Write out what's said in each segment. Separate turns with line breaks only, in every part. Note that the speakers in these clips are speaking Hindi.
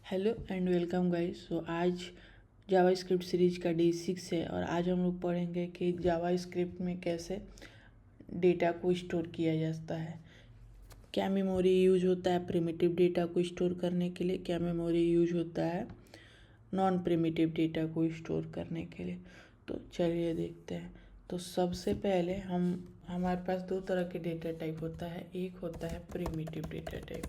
Hello and welcome guys. So आज जावास्क्रिप्ट सीरीज का डे 6 है और आज हम लोग पढ़ेंगे कि जावास्क्रिप्ट में कैसे डेटा को स्टोर किया जाता है। क्या मेमोरी यूज होता है प्रिमिटिव डेटा को स्टोर करने के लिए, क्या मेमोरी यूज होता है नॉन प्रिमिटिव डेटा को स्टोर करने के लिए। तो चलिए देखते हैं। तो सबसे पहले हमारे पास दो तरह के डेटा टाइप होता है। एक होता है प्रिमिटिव डेटा टाइप,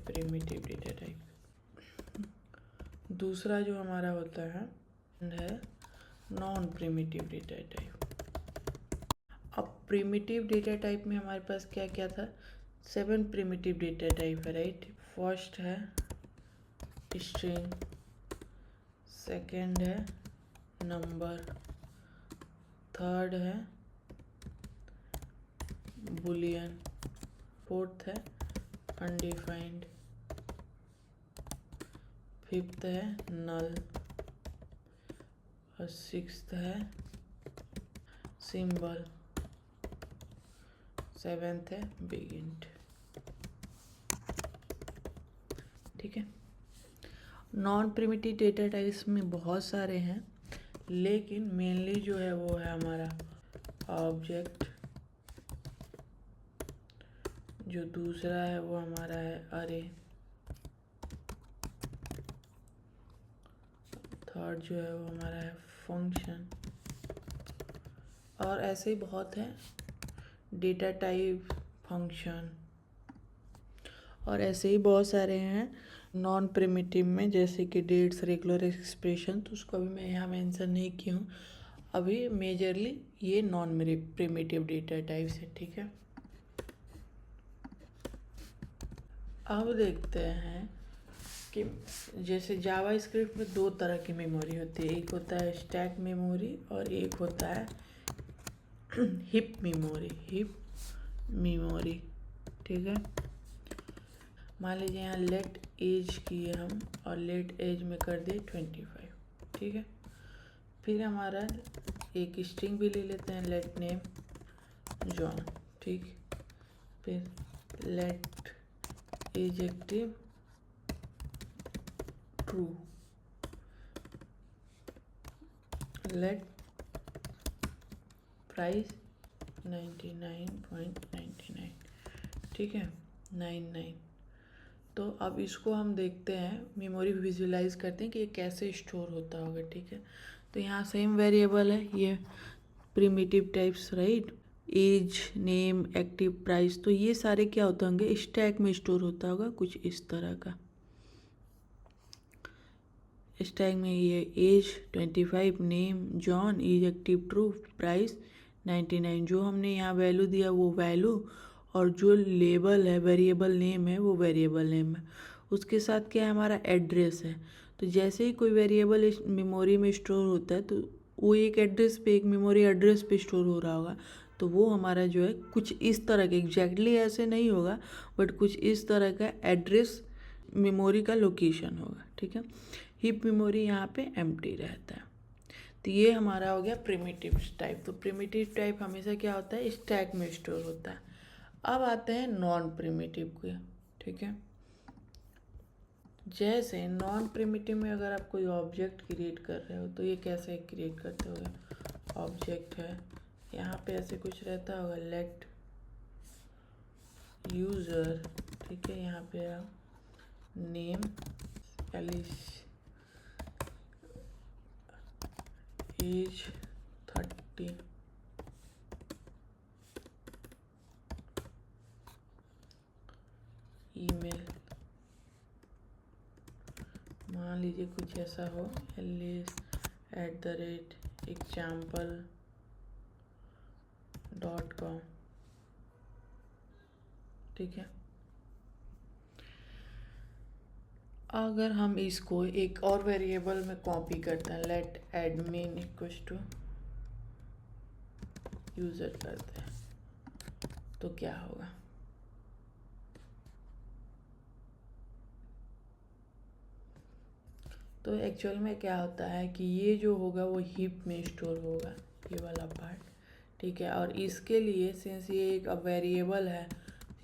दूसरा जो हमारा होता है नॉन प्रिमिटिव डेटा टाइप। अब प्रिमिटिव डेटा टाइप में हमारे पास क्या क्या था, 7 प्रिमिटिव डेटा टाइप है, राइट। फर्स्ट है स्ट्रिंग, सेकंड है नंबर, थर्ड है बुलियन, फोर्थ है अनडिफाइंड, फिफ्थ है नल और सिक्स्थ है सिंबल, सेवेंथ है बिगिंट। ठीक है। नॉन प्रिमिटिव डेटा टाइप्स में बहुत सारे हैं, लेकिन मेनली जो है वो है हमारा ऑब्जेक्ट, जो दूसरा है वो हमारा है अरे, थर्ड जो है वो हमारा है फंक्शन, और ऐसे ही बहुत है डेटा टाइप फंक्शन, और ऐसे ही बहुत सारे हैं नॉन प्रिमिटिव में, जैसे कि डेट्स, रेगुलर एक्सप्रेशन। तो उसको अभी मैं यहाँ मेंशन नहीं की हूँ। अभी मेजरली ये नॉन प्रिमिटिव डेटा टाइप्स है। ठीक है। अब देखते हैं कि जैसे जावास्क्रिप्ट में दो तरह की मेमोरी होती है। एक होता है स्टैक मेमोरी और एक होता है हिप मेमोरी। ठीक है। मान लीजिए यहाँ लेट एज किए हम और लेट एज में कर दिए 25। ठीक है। फिर हमारा एक स्ट्रिंग भी ले लेते हैं, लेट नेम जॉन। ठीक। फिर let age active true, let price 99.99। ठीक है, 99। तो अब इसको हम देखते हैं, मेमोरी विजुलाइज करते हैं कि ये कैसे स्टोर होता होगा। ठीक है। तो यहाँ सेम वेरिएबल है, ये primitive types, right. Age, name, active, price, तो ये सारे क्या होते होंगे, स्टैक में स्टोर होता होगा कुछ इस तरह का। स्टैक में ये age 25, name John, age active true, price 99, जो हमने यहाँ वैल्यू दिया वो वैल्यू, और जो लेबल है वेरिएबल नेम है वो वेरिएबल नेम है। उसके साथ क्या है, हमारा एड्रेस है। तो जैसे ही कोई वेरिएबल इस मेमोरी में स्टोर होता है तो वो एक एड्रेस पे, एक मेमोरी एड्रेस पे स्टोर हो रहा होगा। तो वो हमारा जो है कुछ इस तरह का, एग्जैक्टली ऐसे नहीं होगा बट कुछ इस तरह का एड्रेस मेमोरी का लोकेशन होगा। ठीक है। हिप मेमोरी यहाँ पे एम्प्टी रहता है। तो ये हमारा हो गया प्रिमिटिव टाइप। तो प्रिमिटिव टाइप हमेशा क्या होता है, स्टैक में स्टोर होता है। अब आते हैं नॉन प्रिमिटिव को। ठीक है। जैसे नॉन प्रिमिटिव में अगर आप कोई ऑब्जेक्ट क्रिएट कर रहे हो तो ये कैसे क्रिएट करते होगे, ऑब्जेक्ट है, यहाँ पे ऐसे कुछ रहता होगा, लेट यूजर। ठीक है। यहाँ पे नेम एलिस, एज 30, ईमेल मान लीजिए कुछ ऐसा हो, elis@example.com। ठीक है। अगर हम इसको एक और वेरिएबल में कॉपी करते हैं, let admin equals to user करते हैं, तो क्या होगा, तो एक्चुअल में क्या होता है कि ये जो होगा वो हिप में स्टोर होगा, ये वाला पार्ट। ठीक है। और इसके लिए सिंस ये एक वेरिएबल है,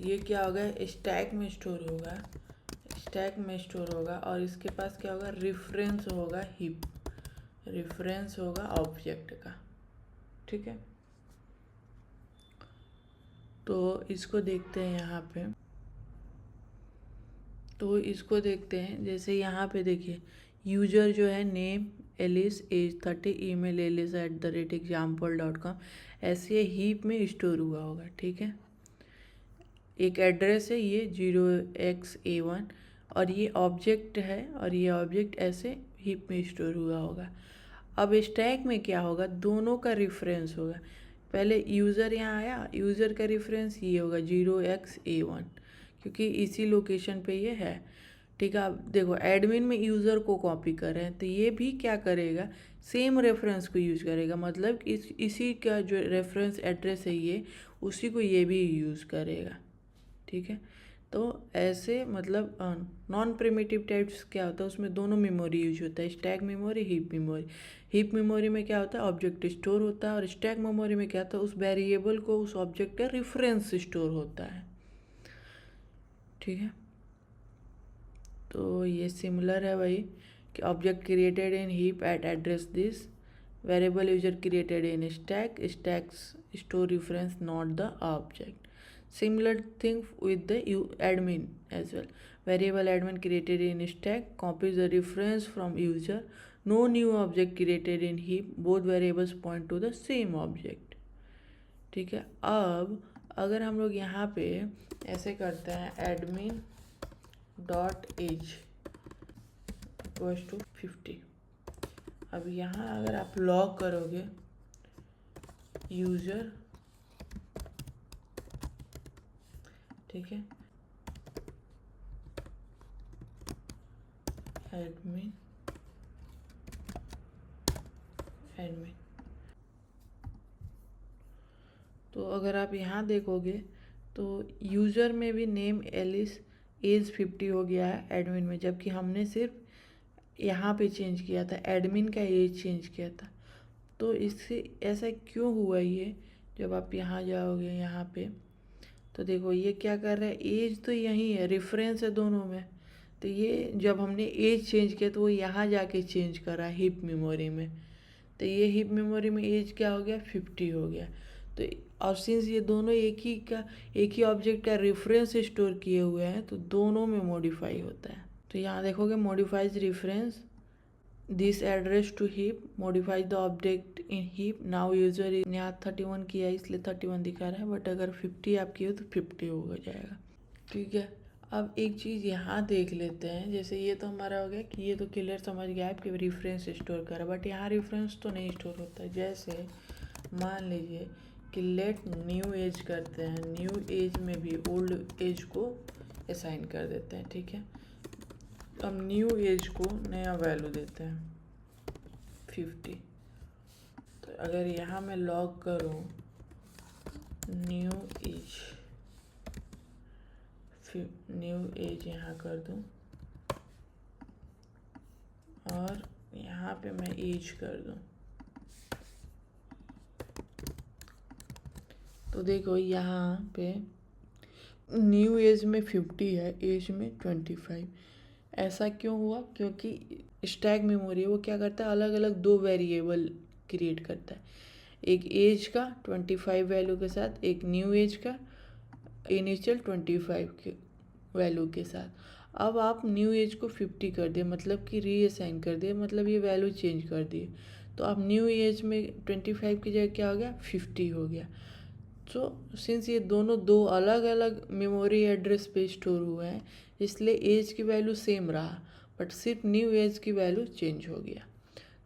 ये क्या होगा, स्टैक में स्टोर होगा। स्टैक में स्टोर होगा और इसके पास क्या होगा, रेफरेंस होगा हीप, रेफरेंस होगा ऑब्जेक्ट का, ठीक है। तो इसको देखते हैं यहाँ पे, तो इसको देखते हैं। जैसे यहाँ पे देखिए यूजर जो है name Alice, as 30, email elis@example.com, ऐसे हीप में स्टोर हुआ होगा, ठीक है। एक एड्रेस है ये 0xA1 और ये ऑब्जेक्ट है और ये ऑब्जेक्ट ऐसे हीप में स्टोर हुआ होगा। अब स्टैक में क्या होगा, दोनों का रेफरेंस होगा। पहले यूज़र यहाँ आया, यूज़र का रेफरेंस ये होगा 0xA1 क्योंकि इसी लोकेशन पे ये है, ठीक है। अब देखो एडमिन में यूज़र को कॉपी कर रहे हैं तो ये भी क्या करेगा, सेम रेफरेंस को यूज़ करेगा, मतलब इसी का जो रेफरेंस एड्रेस है ये, उसी को ये भी यूज़ करेगा, ठीक है। तो ऐसे मतलब नॉन प्रिमिटिव टाइप्स क्या होता है, उसमें दोनों मेमोरी यूज होता है, stack memory, heap memory. Heap memory में क्या होता है, ऑब्जेक्ट स्टोर होता है, और स्टैक मेमोरी में क्या होता है, उस वेरिएबल को, उस ऑब्जेक्ट का रेफरेंस स्टोर होता है, ठीक है। तो ये सिमिलर है भाई कि object created in heap eight address this, variable user created in stack, stacks store reference not the object. Similar thing with the admin as well. Variable admin created in stack copies the reference from user. No new object created in heap. Both variables point to the same object. ठीक है। अब अगर हम लोग यहाँ पे ऐसे करते हैं admin dot age equals to 50। अब यहाँ अगर आप लॉग करोगे यूज़र, ठीक है, एडमिन तो अगर आप यहाँ देखोगे तो यूज़र में भी नेम एलिस, एज 50 हो गया है एडमिन में, जबकि हमने सिर्फ यहाँ पे चेंज किया था, एडमिन का एज चेंज किया था। तो इससे ऐसा क्यों हुआ ये, जब आप यहाँ जाओगे यहाँ पे तो देखो ये क्या कर रहा है, एज तो यही है, रेफरेंस है दोनों में। तो ये जब हमने एज चेंज किया तो वो यहाँ जाके चेंज करा हीप मेमोरी में, तो ये हीप मेमोरी में एज क्या हो गया, 50 हो गया। तो और सिंस ये दोनों एक ही ऑब्जेक्ट का रेफरेंस स्टोर किए हुए हैं तो दोनों में मॉडिफाई होता है। तो यहाँ देखोगे modifies reference this address to heap, modifies the object in heap. Now user यहाँ 31 किया है इसलिए 31 दिखा रहा है, बट अगर 50 आप किए तो 50 हो जाएगा, ठीक है। अब एक चीज़ यहाँ देख लेते हैं, जैसे ये तो हमारा हो गया कि ये तो क्लियर समझ गया है कि रेफरेंस स्टोर करा, बट यहाँ रेफरेंस तो नहीं स्टोर होता है। जैसे मान लीजिए कि लेट न्यू एज करते हैं, न्यू एज में भी ओल्ड एज को असाइन कर देते हैं, ठीक है। अब न्यू एज को नया वैल्यू देते हैं 50। तो अगर यहाँ मैं लॉग करूँ न्यू एज यहाँ कर दूँ और यहाँ पे मैं एज कर दूँ, तो देखो यहाँ पे न्यू एज में 50 है, एज में 25। ऐसा क्यों हुआ, क्योंकि स्टैक मेमोरी वो क्या करता है, अलग अलग दो वेरिएबल क्रिएट करता है, एक एज का 25 वैल्यू के साथ, एक न्यू एज का इनिशियल 25 के वैल्यू के साथ। अब आप न्यू एज को 50 कर दिए, मतलब कि रीअसाइन कर दिए, मतलब ये वैल्यू चेंज कर दिए। तो अब न्यू एज में 25 की जगह क्या हो गया, 50 हो गया। तो सिंस ये दोनों दो अलग अलग मेमोरी एड्रेस पे स्टोर हुए हैं, इसलिए एज की वैल्यू सेम रहा, बट सिर्फ न्यू एज की वैल्यू चेंज हो गया।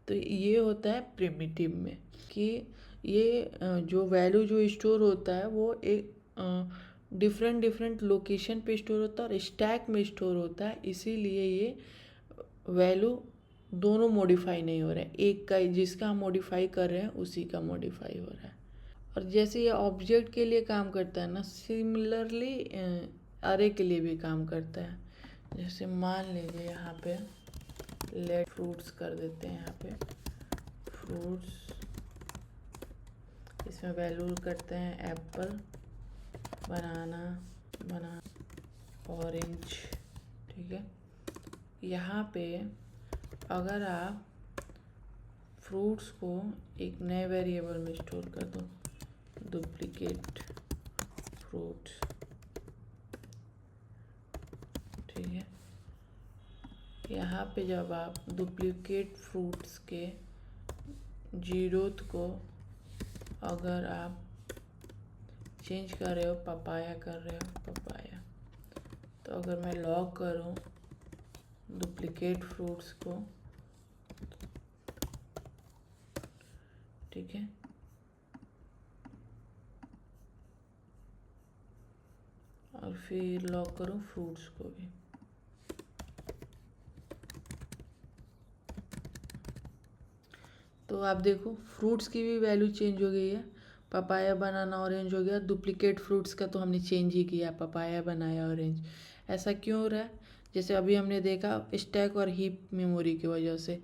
तो ये होता है प्रिमिटिव में कि ये जो वैल्यू जो स्टोर होता है वो एक डिफरेंट लोकेशन पे स्टोर होता है और स्टैक में स्टोर होता है, इसीलिए ये वैल्यू दोनों मॉडिफाई नहीं हो रहा है, एक का जिसका हम मॉडिफाई कर रहे हैं उसी का मॉडिफाई हो रहा है। और जैसे ये ऑब्जेक्ट के लिए काम करता है ना, सिमिलरली अरे के लिए भी काम करता है। जैसे मान लीजिए यहाँ पे लेट फ्रूट्स कर देते हैं, यहाँ पे फ्रूट्स, इसमें वैल्यू करते हैं एप्पल, बनाना, ऑरेंज, ठीक है। यहाँ पे अगर आप फ्रूट्स को एक नए वेरिएबल में स्टोर कर दो, डुप्लीकेट फ्रूट्स, ठीक है। यहाँ पे जब आप डुप्लीकेट फ्रूट्स के जीरोथ को अगर आप चेंज कर रहे हो, पपाया कर रहे हो, पपाया, तो अगर मैं लॉग करूँ डुप्लीकेट फ्रूट्स को, ठीक है, और फिर लॉग करूँ फ्रूट्स को भी, तो आप देखो फ्रूट्स की भी वैल्यू चेंज हो गई है। पपाया बनाना ऑरेंज हो गया, डुप्लीकेट फ्रूट्स का तो हमने चेंज ही किया, पपाया बनाया ऑरेंज। ऐसा क्यों हो रहा है? जैसे अभी हमने देखा स्टैक और हीप मेमोरी की वजह से,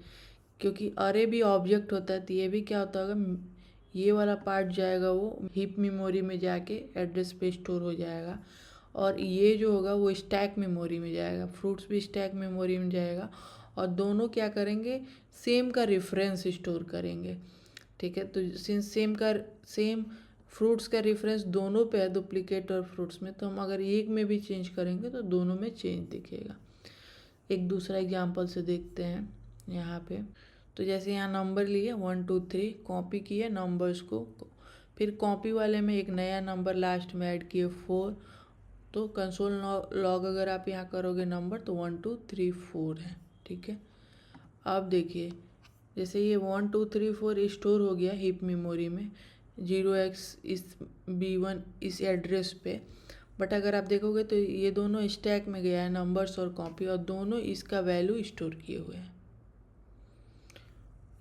क्योंकि अरे भी ऑब्जेक्ट होता है, तो ये भी क्या होता होगा, ये वाला पार्ट जाएगा वो हीप मेमोरी में जाके एड्रेस पे स्टोर हो जाएगा, और ये जो होगा वो स्टैक मेमोरी में जाएगा, फ्रूट्स भी स्टैक मेमोरी में जाएगा, और दोनों क्या करेंगे, सेम का रेफरेंस स्टोर करेंगे, ठीक है। तो सिंस सेम फ्रूट्स का रेफरेंस दोनों पे है, डुप्लीकेट और फ्रूट्स में, तो हम अगर एक में भी चेंज करेंगे तो दोनों में चेंज दिखेगा। एक दूसरा एग्जांपल से देखते हैं यहाँ पे। तो जैसे यहाँ नंबर लिए 1 2 3, कॉपी किए नंबर्स को, फिर कॉपी वाले में एक नया नंबर लास्ट में ऐड किए 4, तो कंसोल लॉग अगर आप यहाँ करोगे नंबर तो 1 2 3 4 है, ठीक है। अब देखिए जैसे ये 1 2 3 4 स्टोर हो गया हीप मेमोरी में 0x इस B1 इस एड्रेस पे, बट अगर आप देखोगे तो ये दोनों स्टैक में गया है, नंबर्स और कॉपी, और दोनों इसका वैल्यू स्टोर किए हुए हैं।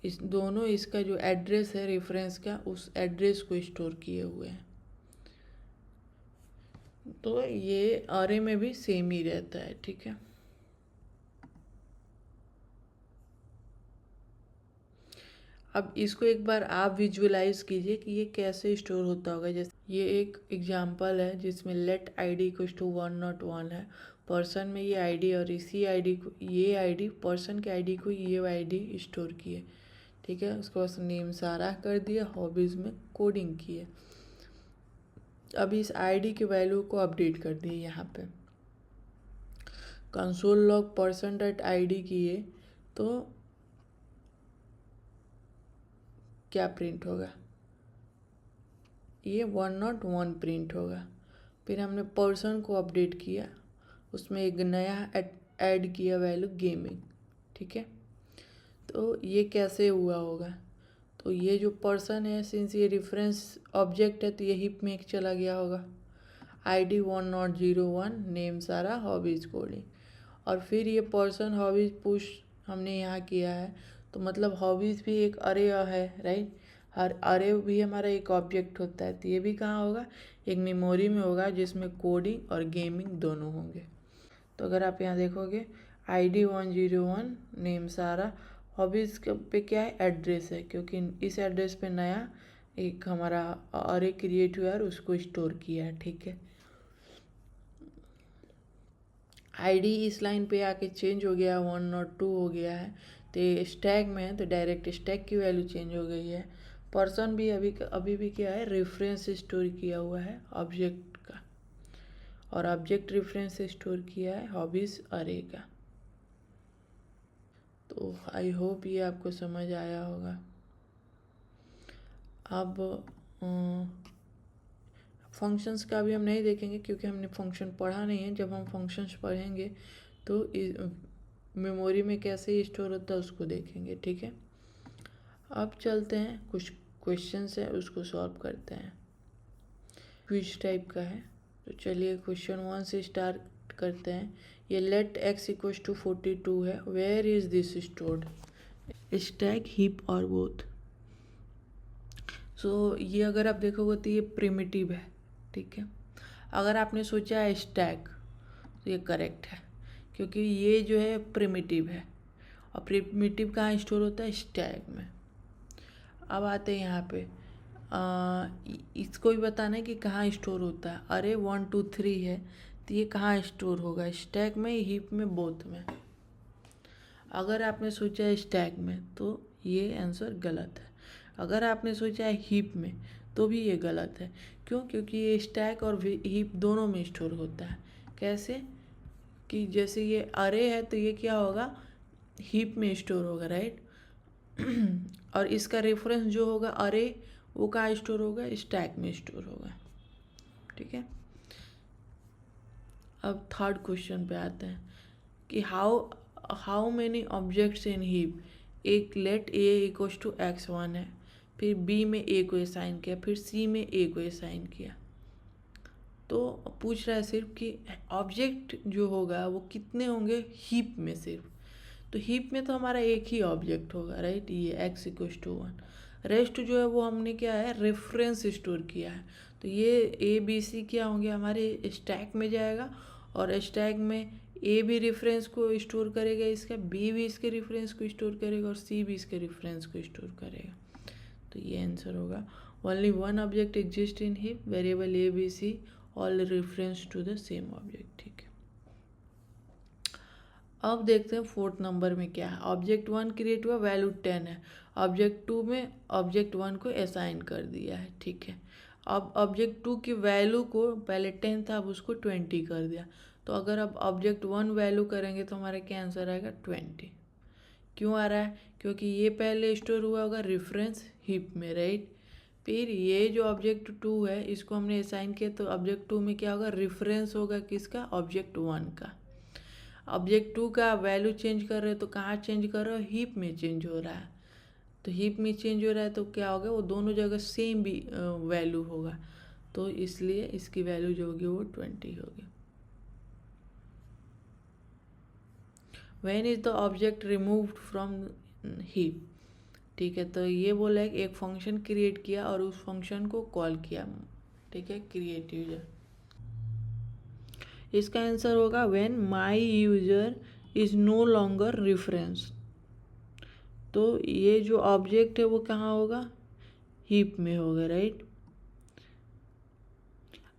इस दोनों इसका जो एड्रेस है रेफरेंस का, उस एड्रेस को स्टोर किए हुए हैं। तो ये अरे में भी सेम ही रहता है, ठीक है। अब इसको एक बार आप विजुअलाइज कीजिए कि ये कैसे स्टोर होता होगा। जैसे ये एक एग्जांपल है जिसमें लेट आईडी इक्वल्स टू 101 है, पर्सन में ये आईडी, और इसी आईडी को, ये आईडी पर्सन के आईडी को ये आईडी स्टोर किए, ठीक है। उसके बाद नेम सारा कर दिया, हॉबीज़ में कोडिंग किए। अब इस आईडी के वैल्यू को अपडेट कर दिए यहाँ पे, console log person dot ID किए तो क्या प्रिंट होगा, ये 101 प्रिंट होगा। फिर हमने पर्सन को अपडेट किया, उसमें एक नया ऐड किया वैल्यू गेमिंग, ठीक है। तो ये कैसे हुआ होगा, तो ये जो पर्सन है सिंस ये रेफरेंस ऑब्जेक्ट है तो ये हीप में चला गया होगा, आईडी 1001, नेम सारा, हॉबीज़ कोडिंग, और फिर ये पर्सन हॉबीज़ पुश हमने यहाँ किया है, तो मतलब हॉबीज़ भी एक अरे है, राइट। हर अरे भी हमारा एक ऑब्जेक्ट होता है, तो ये भी कहाँ होगा, एक मेमोरी में होगा जिसमें कोडिंग और गेमिंग दोनों होंगे। तो अगर आप यहाँ देखोगे आईडी 101, नेम सारा, हॉबीज़ पे क्या है, एड्रेस है, क्योंकि इस एड्रेस पे नया एक हमारा अरे क्रिएट हुआ है और उसको स्टोर किया है, ठीक है। आईडी इस लाइन पे आके चेंज हो गया, 1 और 2 हो गया है, तो ये स्टैक में है तो डायरेक्ट स्टैक की वैल्यू चेंज हो गई है। पर्सन भी अभी भी क्या है, रेफरेंस स्टोर किया हुआ है ऑब्जेक्ट का, और ऑब्जेक्ट रेफरेंस स्टोर किया है हॉबीज़ अरे का। तो आई होप ये आपको समझ आया होगा। अब फंक्शंस का भी हम नहीं देखेंगे क्योंकि हमने फंक्शन पढ़ा नहीं है। जब हम फंक्शंस पढ़ेंगे तो मेमोरी में कैसे स्टोर होता है उसको देखेंगे, ठीक है। अब चलते हैं, कुछ क्वेश्चंस है उसको सॉल्व करते हैं, क्विज टाइप का है। तो चलिए क्वेश्चन 1 से स्टार्ट करते हैं। ये लेट x इक्वल्स टू 42 है, where is this stored, stack, heap और बोथ। सो ये अगर आप देखोगे तो ये प्रिमिटिव है, ठीक है। अगर आपने सोचा है स्टैक तो ये करेक्ट है, क्योंकि ये जो है प्रिमिटिव है, और प्रिमिटिव कहाँ स्टोर होता है, स्टैक में। अब आते हैं यहाँ पे, इसको भी बताना है कि कहाँ स्टोर होता है। अरे 1 2 3 है तो ये कहाँ स्टोर होगा, स्टैक में, हीप में, बोथ में। अगर आपने सोचा है स्टैक में तो ये आंसर गलत है, अगर आपने सोचा है हीप में तो भी ये गलत है। क्यों? क्योंकि ये स्टैक और हीप दोनों में स्टोर होता है। कैसे? कि जैसे ये अरे है तो ये क्या होगा, हीप में स्टोर होगा, राइट। और इसका रेफरेंस जो होगा अरे, वो कहाँ स्टोर होगा, स्टैक में स्टोर होगा। ठीक है। अब थर्ड क्वेश्चन पे आते हैं कि how many objects in heap. एक let a equals to x1 है, फिर बी में ए को असाइन किया, फिर सी में ए को असाइन किया। तो पूछ रहा है सिर्फ कि ऑब्जेक्ट जो होगा वो कितने होंगे हीप में सिर्फ। तो हीप में तो हमारा एक ही ऑब्जेक्ट होगा, राइट, ये x इक्वल्स टू 1। रेस्ट जो है वो हमने क्या है, रेफरेंस स्टोर किया है। तो ये ए बी सी क्या होंगे, हमारे स्टैक में जाएगा, और स्टैक में ए भी रेफरेंस को स्टोर करेगा इसका, बी भी इसके रेफरेंस को स्टोर करेगा, और सी भी इसके रेफरेंस को स्टोर करेगा। तो ये आंसर होगा only one object exist in heap, variable A B C, all reference to the same object. ठीक है। अब देखते हैं फोर्थ नंबर में क्या है। ऑब्जेक्ट 1 क्रिएट हुआ, वैल्यू 10 है। ऑब्जेक्ट 2 में ऑब्जेक्ट 1 को असाइन कर दिया है। ठीक है। अब ऑब्जेक्ट 2 की वैल्यू को, पहले 10 था अब उसको 20 कर दिया। तो अगर अब ऑब्जेक्ट 1 वैल्यू करेंगे तो हमारा क्या आंसर आएगा, 20। क्यों आ रहा है? क्योंकि ये पहले स्टोर हुआ होगा रेफरेंस हीप में, राइट। फिर ये जो ऑब्जेक्ट 2 है इसको हमने असाइन किया, तो ऑब्जेक्ट 2 में क्या होगा, रेफरेंस होगा किसका, ऑब्जेक्ट 1 का। ऑब्जेक्ट 2 का वैल्यू चेंज कर रहे हो तो कहाँ चेंज कर रहे हो, हीप में चेंज हो रहा है। तो हीप में चेंज हो रहा है तो क्या होगा, वो दोनों जगह सेम भी वैल्यू होगा, तो इसलिए इसकी वैल्यू जो होगी वो 20 होगी। When is the object removed from heap. ठीक है। तो ये बोला है कि एक फंक्शन क्रिएट किया और उस फंक्शन को कॉल किया। ठीक है, क्रिएट यूजर। इसका आंसर होगा when my user is no longer reference. तो ये जो ऑब्जेक्ट है वो कहाँ होगा, हीप में होगा, राइट।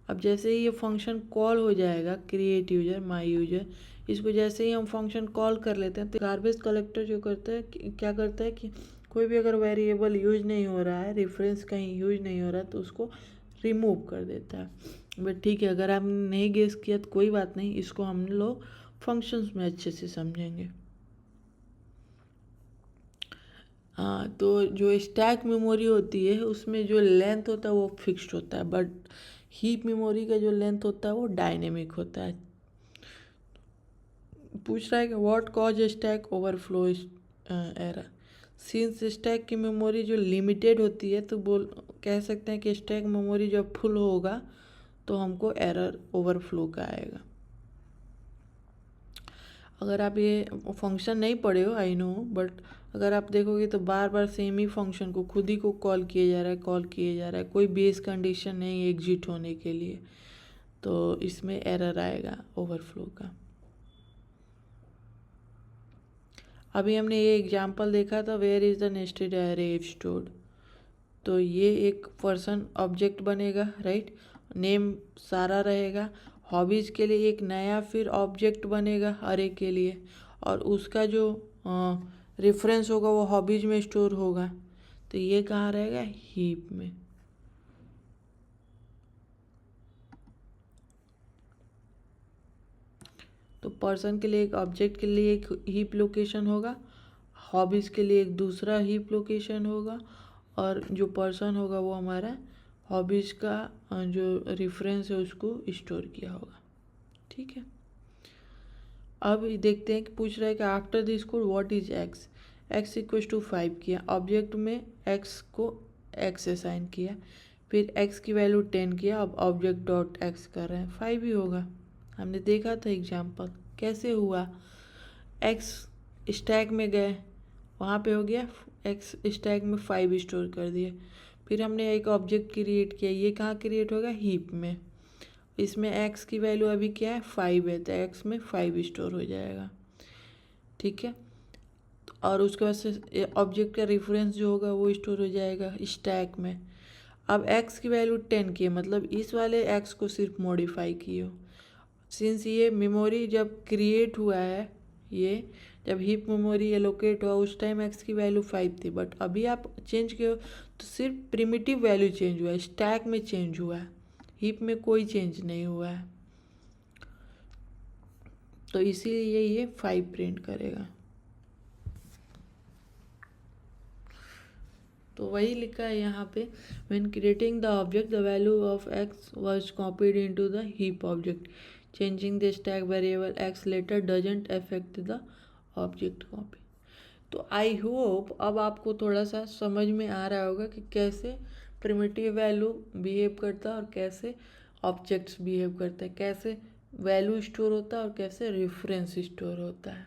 अब जैसे ही ये फंक्शन कॉल हो जाएगा, क्रिएट यूजर, माई यूजर, इसको जैसे ही हम फंक्शन कॉल कर लेते हैं तो गार्बेज कलेक्टर जो करता है क्या करता है कि कोई भी अगर वेरिएबल यूज नहीं हो रहा है, रेफरेंस कहीं यूज नहीं हो रहा है, तो उसको रिमूव कर देता है। बट ठीक है, अगर आपने नहीं गेस किया तो कोई बात नहीं, इसको हम लोग फंक्शंस में अच्छे से समझेंगे। हाँ, तो जो स्टैक मेमोरी होती है उसमें जो लेंथ होता है वो फिक्स्ड होता है, बट हीप मेमोरी का जो लेंथ होता है वो डायनेमिक होता है। पूछ रहा है कि what cause stack overflow error. Since stack की मेमोरी जो लिमिटेड होती है तो कह सकते हैं कि स्टैक मेमोरी जब फुल होगा तो हमको एरर ओवरफ्लो का आएगा। अगर आप ये फंक्शन नहीं पढ़े हो, आई नो, बट अगर आप देखोगे तो बार बार सेम ही फंक्शन को खुद ही को कॉल किया जा रहा है, कोई बेस कंडीशन नहीं एग्जिट होने के लिए, तो इसमें एरर आएगा ओवरफ्लो का। अभी हमने ये एग्जांपल देखा था, वेयर इज़ द नेस्टेड अरे इफ स्टोर्ड। तो ये एक पर्सन ऑब्जेक्ट बनेगा, राइट, नेम सारा रहेगा। हॉबीज़ के लिए एक नया फिर ऑब्जेक्ट बनेगा अरे के लिए, और उसका जो रेफरेंस होगा वो हॉबीज़ में स्टोर होगा। तो ये कहाँ रहेगा, हीप में। तो पर्सन के लिए एक ऑब्जेक्ट के लिए एक हीप लोकेशन होगा, हॉबीज़ के लिए एक दूसरा हीप लोकेशन होगा, और जो पर्सन होगा वो हमारा हॉबीज़ का जो रेफरेंस है उसको स्टोर किया होगा। ठीक है। अब देखते हैं कि पूछ रहा है कि after this code what is X. X equals to 5 किया, ऑब्जेक्ट में एक्स को एक्स असाइन किया, फिर एक्स की वैल्यू 10 किया, अब ऑब्जेक्ट डॉट एक्स कर रहे हैं, 5 ही होगा। हमने देखा था एग्जाम्पल कैसे हुआ, एक्स स्टैक में गए, वहाँ पे हो गया एक्स स्टैक में 5 स्टोर कर दिए, फिर हमने एक ऑब्जेक्ट क्रिएट किया, ये कहाँ क्रिएट होगा, हीप में। इसमें एक्स की वैल्यू अभी क्या है, 5 है, तो एक्स में 5 स्टोर हो जाएगा। ठीक है। और उसके बाद से ऑब्जेक्ट का रेफरेंस जो होगा वो स्टोर हो जाएगा स्टैक में। अब एक्स की वैल्यू 10 की है, मतलब इस वाले एक्स को सिर्फ मॉडिफाई किए हो, सिंस ये मेमोरी जब क्रिएट हुआ है, ये जब हीप मेमोरी एलोकेट हुआ उस टाइम एक्स की वैल्यू 5 थी, बट अभी आप चेंज किए हो तो सिर्फ प्रिमिटिव वैल्यू चेंज हुआ है, स्टैक में चेंज हुआ है, हीप में कोई चेंज नहीं हुआ है, तो इसीलिए ये 5 प्रिंट करेगा। तो वही लिखा है यहाँ पे, when creating the object the value of x was copied into the heap object, changing the stack variable x later doesn't affect the object copy. तो आई होप अब आपको थोड़ा सा समझ में आ रहा होगा कि कैसे प्रिमिटिव वैल्यू बिहेव करता है और कैसे ऑब्जेक्ट्स बिहेव करते हैं, कैसे वैल्यू स्टोर होता है और कैसे रेफरेंस स्टोर होता है।